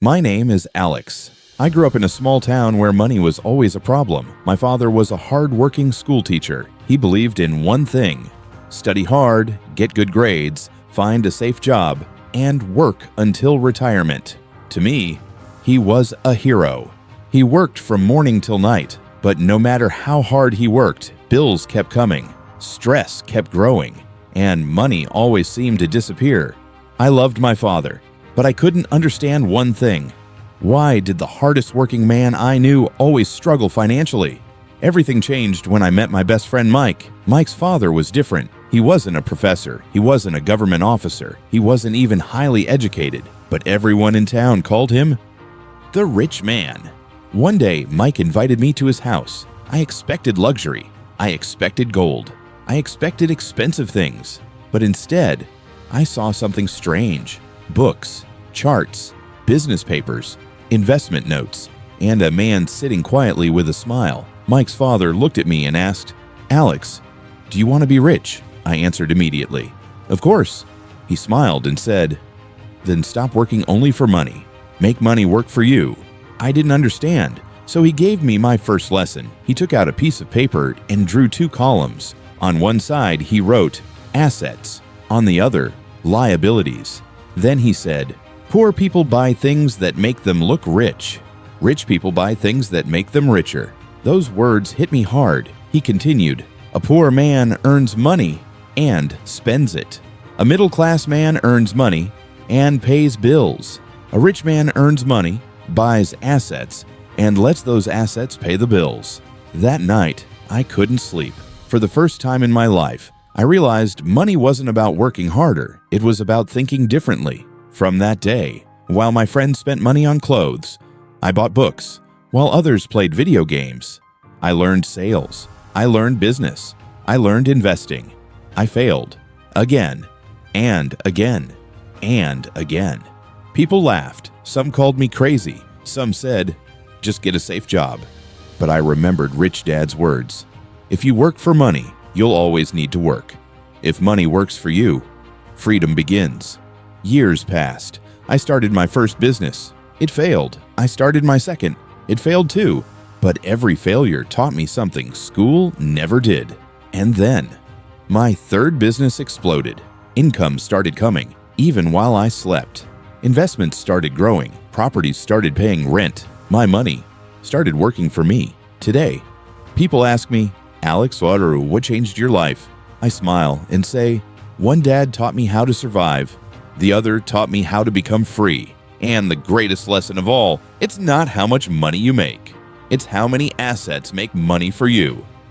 My name is Alex. I grew up in a small town where money was always a problem. My father was a hard-working school teacher. He believed in one thing: study hard, get good grades, find a safe job, and work until retirement. To me, he was a hero. He worked from morning till night, but no matter how hard he worked, bills kept coming, stress kept growing, and money always seemed to disappear. I loved my father, but I couldn't understand one thing. Why did the hardest working man I knew always struggle financially? Everything changed when I met my best friend Mike. Mike's father was different. He wasn't a professor. He wasn't a government officer. He wasn't even highly educated. But everyone in town called him the rich man. One day, Mike invited me to his house. I expected luxury. I expected gold. I expected expensive things. But instead, I saw something strange. Books, charts, business papers, investment notes, and a man sitting quietly with a smile. Mike's father looked at me and asked, "Alex, do you want to be rich?" I answered immediately, "Of course." He smiled and said, "Then stop working only for money. Make money work for you." I didn't understand, so he gave me my first lesson. He took out a piece of paper and drew two columns. On one side, he wrote assets. On the other, liabilities. Then he said, "Poor people buy things that make them look rich. Rich people buy things that make them richer." Those words hit me hard. He continued, "A poor man earns money and spends it. A middle-class man earns money and pays bills. A rich man earns money, buys assets, and lets those assets pay the bills." That night, I couldn't sleep. For the first time in my life, I realized money wasn't about working harder. It was about thinking differently. From that day, while my friends spent money on clothes, I bought books, while others played video games. I learned sales. I learned business. I learned investing. I failed. Again, and again, and again. People laughed. Some called me crazy. Some said, "Just get a safe job." But I remembered Rich Dad's words. If you work for money, you'll always need to work. If money works for you, freedom begins. Years passed. I started my first business. It failed. I started my second. It failed too. But every failure taught me something school never did. And then, my third business exploded. Income started coming, even while I slept. Investments started growing. Properties started paying rent. My money started working for me. Today, people ask me, "Alex, what changed your life?" I smile and say, "One dad taught me how to survive. The other taught me how to become free. And the greatest lesson of all, it's not how much money you make. It's how many assets make money for you."